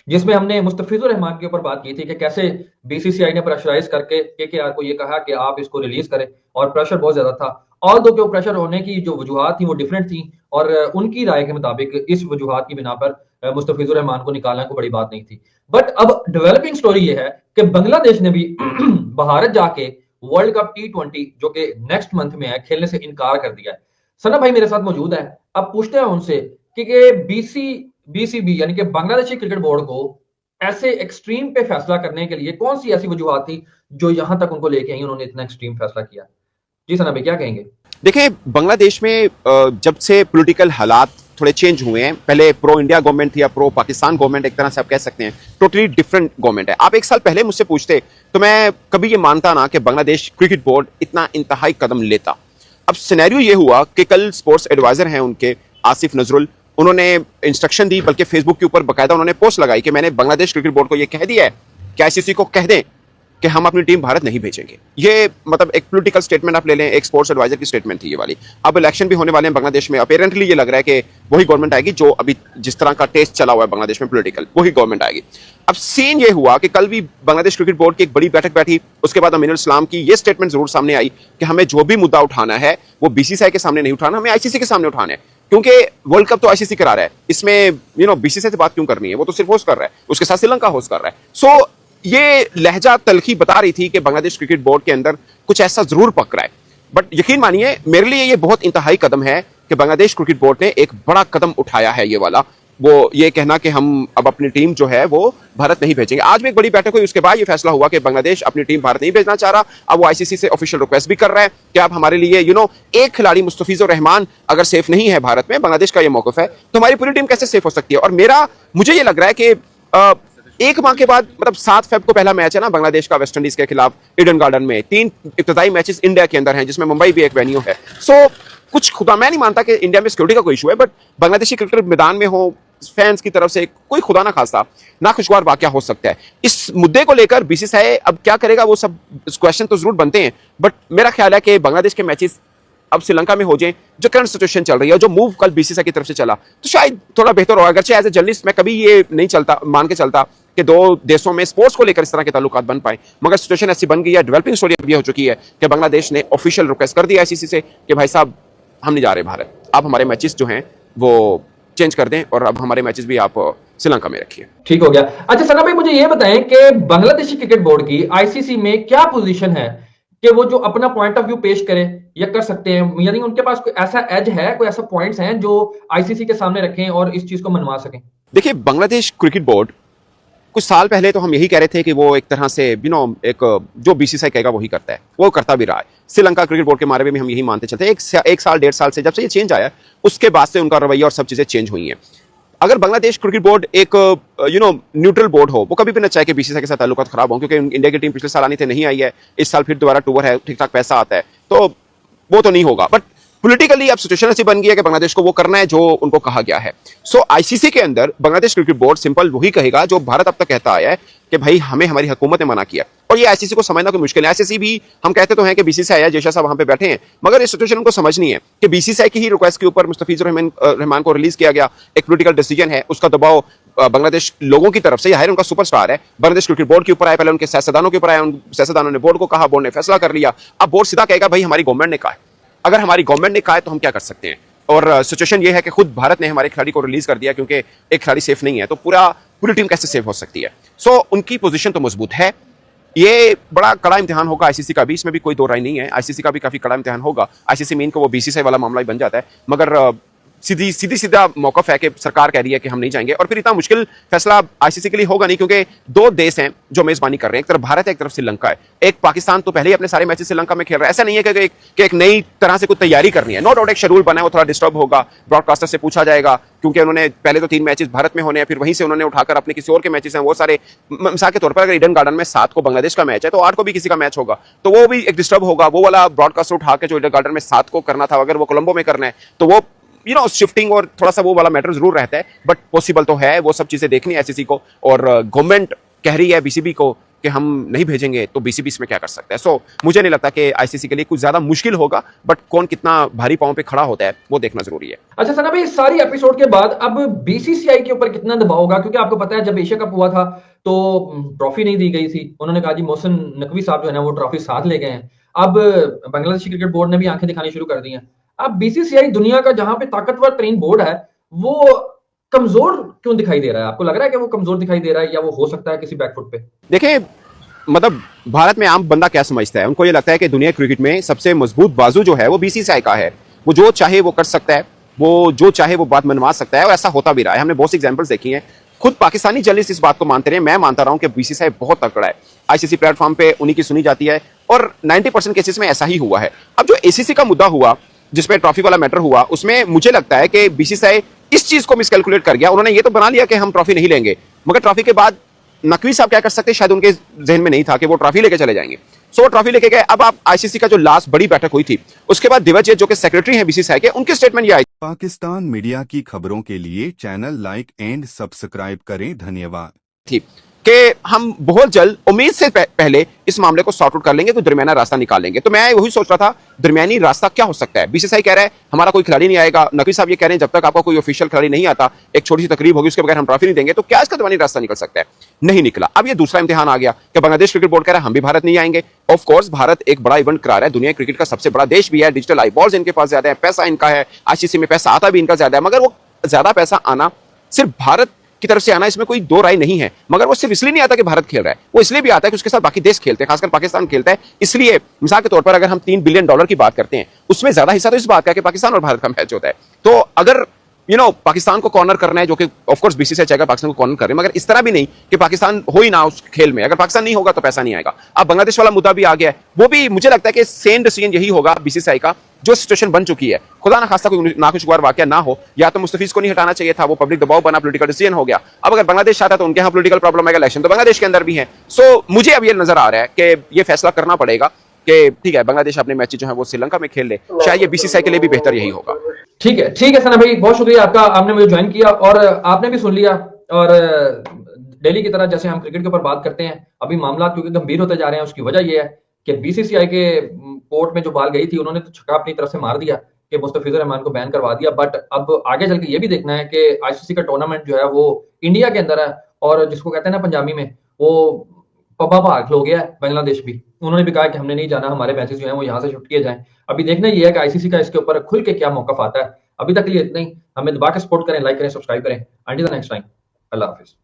जिसमें हमने मुस्तफिजुर रहमान के ऊपर बात की थी कि कैसे बीसीसीआई ने प्रेशराइज करके केकेआर को ये कहा कि आप इसको रिलीज करें, और प्रेशर बहुत ज्यादा था। ऑल दो के प्रेशर होने की जो वजूहत थी वो डिफरेंट थी, और उनकी राय के मुताबिक इस वजूहत की बिना पर मुस्तफिजुर रहमान को निकालना कोई बड़ी बात नहीं थी। बट अब डेवलपिंग स्टोरी ये है कि बांग्लादेश ने भी भारत जाके वर्ल्ड कप T20 जो कि नेक्स्ट मंथ में है खेलने से इनकार कर दिया है। सना भाई मेरे साथ मौजूद है। अब पूछते हैं उनसे कि बीसीबी यानी कि बांग्लादेशी क्रिकेट बोर्ड को ऐसे एक्सट्रीम पे फैसला करने के लिए कौन सी ऐसी वजूहत थी जो यहां तक उनको लेके आई, उन्होंने इतना एक्सट्रीम फैसला किया। जी सना भाई क्या कहेंगे। देखिए, बांग्लादेश में जब से पॉलिटिकल हालात थोड़े चेंज हुए हैं, पहले प्रो इंडिया गवर्नमेंट थी या प्रो पाकिस्तान गवर्नमेंट, एक तरह से आप कह सकते हैं टोटली डिफरेंट गवर्नमेंट है। आप एक साल पहले मुझसे पूछते तो मैं कभी ये मानता ना कि बांग्लादेश क्रिकेट बोर्ड इतना इंतहाई कदम लेता। अब सिनेरियो ये हुआ कि कल स्पोर्ट्स एडवाइजर हैं उनके आसिफ नजरुल, उन्होंने इंस्ट्रक्शन दी, बल्कि फेसबुक के ऊपर बाकायदा उन्होंने पोस्ट लगाई कि मैंने बांग्लादेश क्रिकेट बोर्ड को यह कह दिया है कि आईसीसी को कह दें कि हम अपनी टीम भारत नहीं भेजेंगे। ये मतलब एक पॉलिटिकल स्टेटमेंट आप ले लें, एक स्पोर्ट्स एडवाइजर की स्टेटमेंट थी ये वाली। अब इलेक्शन भी होने वाले हैं बांग्लादेश में, अपेरेंटली ये लग रहा है कि वही गवर्नमेंट आएगी जो अभी जिस तरह का टेस्ट चला हुआ है बांग्लादेश में पॉलिटिकल, वही गवर्नमेंट आएगी। अब सीन ये हुआ कि कल भी बांग्लादेश क्रिकेट बोर्ड की एक बड़ी बैठक बैठी, उसके बाद अमीनुल इस्लाम की ये स्टेटमेंट जरूर सामने आई कि हमें जो भी मुद्दा उठाना है वो बीसीसीआई के सामने नहीं उठाना, हमें आईसीसी के सामने उठाना है, क्योंकि वर्ल्ड कप तो आईसीसी करा रहा है, इसमें बीसीसीआई से बात क्यों करनी है, वो तो सिर्फ होस्ट कर रहा है, उसके साथ श्रीलंका होस्ट कर रहा है। सो ये लहजा तलखी बता रही थी कि बांग्लादेश क्रिकेट बोर्ड के अंदर कुछ ऐसा जरूर पक रहा है। बट यकीन मानिए मेरे लिए ये बहुत इंतहाई कदम है कि बांग्लादेश क्रिकेट बोर्ड ने एक बड़ा कदम उठाया है, ये वाला, वो ये कहना कि हम अब अपनी टीम जो है वो भारत नहीं भेजेंगे। आज भी एक बड़ी बैठक हुई, उसके बाद ये फैसला हुआ कि बांग्लादेश अपनी टीम भारत नहीं भेजना चाह रहा। अब वो आईसीसी से ऑफिशियल रिक्वेस्ट भी कर रहा है कि आप हमारे लिए एक खिलाड़ी मुस्तफिजुर रहमान अगर सेफ नहीं है भारत में, बांग्लादेश का ये मौकफ है, तो हमारी पूरी टीम कैसे सेफ हो सकती है। और मुझे ये लग रहा है कि एक माह के बाद, मतलब 7 फेब को पहला मैच है ना बांग्लादेश का वेस्ट इंडीज के खिलाफ ईडन गार्डन में, 3 इब्तदाई मैचेस इंडिया के अंदर हैं जिसमें मुंबई भी एक वेन्यू है। सो कुछ खुदा, मैं नहीं मानता कि इंडिया में सिक्योरिटी का कोई इशू है, बट बांग्लादेशी क्रिकेट मैदान में हो, फैंस की तरफ से कोई खुदा ना खास्ता नाखुशगवार वाकया हो सकता है। इस मुद्दे को लेकर बीसीसीआई अब क्या करेगा, वो सब क्वेश्चन तो जरूर बनते हैं। बट मेरा ख्याल है कि बांग्लादेश के मैचेस अब श्रीलंका में हो जाए, जो करंट सिचुएशन चल रही है, जो मूव कल बीसीसीआई की तरफ से चला, तो शायद थोड़ा बेहतर होगा। अगरचे एज ए जर्नलिस्ट मैं कभी ये नहीं मान के चलता कि दो देशों में स्पोर्ट्स को लेकर इस तरह के ताल्लुकात बन पाए, मगर सिचुएशन ऐसी बन गई है, डेवलपिंग स्टोरी अब ये हो चुकी है कि बांग्लादेश ने ऑफिशियल रिक्वेस्ट कर दिया आईसीसी से कि भाई साहब हम नहीं जा रहे भारत, आप हमारे मैचेस जो हैं वो चेंज कर दें और अब हमारे मैचेस भी आप श्रीलंका में रखिए। ठीक हो गया। अच्छा सना भाई मुझे ये बताएं कि बांग्लादेशी क्रिकेट बोर्ड की आईसीसी में क्या पोजीशन है कि वो जो अपना पॉइंट ऑफ व्यू पेश करे या कर सकते हैं, यानी उनके पास कोई ऐसा एज है, कोई ऐसा पॉइंट्स हैं जो आईसीसी के सामने रखें और इस चीज को मनवा सकें। देखिए, बांग्लादेश क्रिकेट बोर्ड कुछ साल पहले तो हम यही कह रहे थे कि वो एक तरह से एक जो बीसीसीआई कहेगा वही करता है, वो करता भी रहा है। श्रीलंका क्रिकेट बोर्ड के बारे में भी हम यही मानते चलते हैं। एक साल 1.5 साल से जब से ये चेंज आया, उसके बाद से उनका रवैया और सब चीजें चेंज हुई हैं। अगर बांग्लादेश क्रिकेट बोर्ड एक न्यूट्रल बोर्ड हो, वो कभी भी ना चाहे कि बीसीसीआई के साथ ताल्लुकात खराब हो, क्योंकि इंडिया की टीम पिछले साल आनी थी, नहीं आई है, इस साल फिर दोबारा टूर है, ठीक ठाक पैसा आता है, तो वो तो नहीं होगा। बट पॉलिटिकली अब सिचुएशन ऐसी बन गई है कि बांग्लादेश को वो करना है जो उनको कहा गया है। सो आईसीसी के अंदर बांग्लादेश क्रिकेट बोर्ड सिंपल वही कहेगा जो भारत अब तक कहता आया है कि भाई हमें हमारी हुकूमत ने मना किया, और ये आईसीसी को समझना कोई मुश्किल है। आईसीसी भी, हम कहते तो हैं कि बीसीसीआई है, जैसा साहब वहां पे बैठे हैं, मगर इस सिचुएशन उनको समझनी है कि बीसीसीआई की ही रिक्वेस्ट के ऊपर मुस्तफिजुर रहमान को रिलीज किया गया, एक पॉलिटिकल डिसीजन है, उसका दबाव बांग्लादेश लोगों की तरफ से, जाहिर उनका सुपरस्टार है, बांग्लादेश क्रिकेट बोर्ड के ऊपर आया, पहले उनके सियासतदानों के ऊपर आया, उन सियासतदानों ने बोर्ड को कहा, बोर्ड ने फैसला कर लिया। अब बोर्ड सीधा कहेगा भाई हमारी गवर्नमेंट ने कहा है, अगर हमारी गवर्नमेंट ने कहा है तो हम क्या कर सकते हैं। और सिचुएशन ये है कि खुद भारत ने हमारे खिलाड़ी को रिलीज कर दिया क्योंकि एक खिलाड़ी सेफ नहीं है, तो पूरी टीम कैसे सेफ हो सकती है। सो उनकी पोजीशन तो मजबूत है। ये बड़ा कड़ा इम्तिहान होगा आईसीसी का भी, इसमें भी कोई दो राय नहीं है। आईसीसी का भी काफी कड़ा इम्तिहान होगा। आईसीसी मीन को वो बीसीसीआई वाला मामला ही बन जाता है, मगर सीधा मौकफ है कि सरकार कह रही है कि हम नहीं जाएंगे, और फिर इतना मुश्किल फैसला आईसीसी के लिए होगा नहीं, क्योंकि 2 देश हैं जो मेजबानी कर रहे हैं, एक तरफ भारत है, एक तरफ श्रीलंका है। एक पाकिस्तान तो पहले ही अपने सारे मैचेस श्रीलंका में खेल रहा है। ऐसा नहीं है कि एक नई तरह से कुछ तैयारी करनी है। नो डाउट एक शेड्यूल बना है, वो थोड़ा डिस्टर्ब होगा, ब्रॉडकास्टर से पूछा जाएगा, क्योंकि उन्होंने पहले तो 3 मैचेस भारत में होने हैं, फिर वहीं से उन्होंने उठाकर अपने किसी और के मैचेस हैं वो सारे, मिसाल के तौर पर अगर ईडन गार्डन में 7 को बांग्लादेश का मैच है तो 8 को भी किसी का मैच होगा, तो वो भी एक डिस्टर्ब होगा। वो वाला ब्रॉडकास्टर उठा के जो ईडन गार्डन में 7 को करना था, अगर वो कोलंबो में करना है तो वो शिफ्टिंग और थोड़ा सा वो वाला मैटर जरूर रहता है। बट पॉसिबल तो है, वो सब चीजें देखनी है आईसीसी को, और गवर्नमेंट कह रही है बीसीबी को कि हम नहीं भेजेंगे तो बीसीबी इसमें क्या कर सकता है। सो मुझे नहीं लगता कि आईसीसी के लिए कुछ ज्यादा मुश्किल होगा, बट कौन कितना भारी पांव पे खड़ा होता है वो देखना जरूरी है। अच्छा सना भाई, सारी एपिसोड के बाद अब बीसीसीआई के ऊपर कितना दबाव होगा? क्योंकि आपको पता है जब एशिया कप हुआ था तो ट्रॉफी नहीं दी गई थी। उन्होंने कहा जी मोहसिन नकवी साहब जो है ना वो ट्रॉफी साथ ले गए हैं। अब बांग्लादेशी क्रिकेट बोर्ड ने भी आंखें दिखानी शुरू कर दी हैं। अब बीसीसीआई दुनिया का जहां पे ताकतवर तरीन बोर्ड है, वो कमजोर क्यों दिखाई दे रहा है? आपको लग रहा है कि वो कमजोर दिखाई दे रहा है, या वो हो सकता है किसी बैकफुट पे? देखिए, मतलब भारत में आम बंदा क्या समझता है, उनको ये लगता है कि दुनिया क्रिकेट में सबसे मजबूत बाजू जो है वो बीसीसीआई का है। वो जो चाहे वो कर सकता है, वो जो चाहे वो बात मनवा सकता है, और ऐसा होता भी रहा है। हमने बहुत सी एग्जांपल्स देखी हैं। खुद पाकिस्तानी जर्नलिस्ट इस बात को मानते रहे, मैं मानता रहा हूं कि बीसीसीआई बहुत तगड़ा है। आईसीसी प्लेटफॉर्म पे उन्हीं की सुनी जाती है, और 90% केसेस में ऐसा ही हुआ है। अब जो एसीसी का मुद्दा हुआ, जिसमें ट्रॉफी वाला मैटर हुआ, उसमें मुझे लगता है कि बीसीसीआई इस चीज को मिसकैलकुलेट कर गया। उन्होंने ये तो बना लिया कि हम ट्रॉफी नहीं लेंगे, मगर ट्रॉफी के बाद नकवी साहब क्या कर सकते, शायद उनके जहन में नहीं था कि वो ट्रॉफी लेके चले जाएंगे। सो वो ट्रॉफी लेके गए। अब आप आईसीसी का जो लास्ट बड़ी बैठक हुई थी, उसके बाद दिवजय जो कि सेक्रेटरी हैं बीसीसीआई के, उनके स्टेटमेंट ये आई। पाकिस्तान मीडिया की खबरों के लिए चैनल लाइक एंड सब्सक्राइब करें। धन्यवाद। थी कि हम बहुत जल्द, उम्मीद से पहले इस मामले को सॉर्ट आउट कर लेंगे, कोई दरमियाना रास्ता निकालेंगे। तो मैं वही सोच रहा था, दरमियानी रास्ता क्या हो सकता है। बीसीसीआई कह रहा है हमारा कोई खिलाड़ी नहीं आएगा, नकवी साहब ये कह रहे हैं जब तक आपका कोई ऑफिशियल खिलाड़ी नहीं आता, एक छोटी सी तकरीब होगी, उसके बगैर हम ट्रॉफी नहीं देंगे। तो क्या इसका दरमियानी रास्ता निकल सकता है? नहीं निकला। अब ये दूसरा इम्तिहान आ गया कि बांग्लादेश क्रिकेट बोर्ड कह रहा है हम भी भारत नहीं आएंगे। ऑफ कोर्स भारत एक बड़ा इवेंट करा रहा है, दुनिया क्रिकेट का सबसे बड़ा देश भी है, डिजिटल आई बॉल्स इनके पास ज्यादा है, पैसा इनका है, आईसीसी में पैसा आता भी इनका ज्यादा है। मगर वो ज्यादा पैसा आना, सिर्फ भारत की तरफ से आना, इसमें कोई दो राय नहीं है। मगर वो सिर्फ इसलिए नहीं आता कि भारत खेल रहा है, वो इसलिए भी आता है कि उसके साथ बाकी देश खेलते हैं, खासकर पाकिस्तान खेलता है। इसलिए मिसाल के तौर पर अगर हम $3 बिलियन की बात करते हैं, उसमें ज्यादा हिस्सा तो इस बात का कि पाकिस्तान और भारत का मैच होता है। तो अगर पाकिस्तान को कॉर्नर करना है, जो कि ऑफ कोर्स बीसीसीआई चाहेगा पाकिस्तान को कॉर्नर करे, मगर इस तरह भी नहीं कि पाकिस्तान हो ही ना उस खेल में। अगर पाकिस्तान नहीं होगा तो पैसा नहीं आएगा। अब बांग्लादेश वाला मुद्दा भी आ गया है, वो भी मुझे लगता है कि सेम डिसीजन यही होगा बीसीसीआई का। जो सिचुएशन बन चुकी है, खुदा ना खास्ता कोई नाखुशगवार वाकया ना हो, या तो मुस्तफीज को नहीं हटाना चाहिए था, वो पब्लिक दबाव बना, पॉलिटिकल डिसीजन हो गया। अब अगर बांग्लादेश आता है तो उनके यहाँ पॉलिटिकल प्रॉब्लम आएगा, इलेक्शन तो बांग्लादेश के अंदर भी है। सो मुझे अब ये नजर आ रहा है कि ये फैसला करना पड़ेगा कि ठीक है, बांग्लादेश अपने मैच जो है वो श्रीलंका में खेल ले। शायद ये बीसीसीआई के लिए भी बेहतर यही होगा। ठीक है सना भाई, बहुत शुक्रिया आपका, आपने मुझे ज्वाइन किया और आपने भी सुन लिया। और डेली की तरह जैसे हम क्रिकेट के ऊपर बात करते हैं, अभी मामला क्योंकि गंभीर होते जा रहे हैं, उसकी वजह यह है कि बीसीसीआई के कोर्ट में जो बाल गई थी, उन्होंने तो छक्का अपनी तरफ से मार दिया कि मुस्तफिजुर रहमान को बैन करवा दिया। बट अब आगे चल के ये भी देखना है कि आईसीसी का टूर्नामेंट जो है वो इंडिया के अंदर है, और जिसको कहते हैं ना पंजाबी में, वो पब्बा पार्क हो गया है। बांग्लादेश भी, उन्होंने भी कहा कि हमने नहीं जाना, हमारे मैचेस जो हैं वो यहाँ से शिफ्ट किए जाएं। अभी देखना ये है कि आईसीसी का इसके ऊपर खुल के क्या मौका आता है। अभी तक के लिए इतना ही। हमें दबा के सपोर्ट करें, लाइक करें, सब्सक्राइब करें। Until the next time, Allah Hafiz.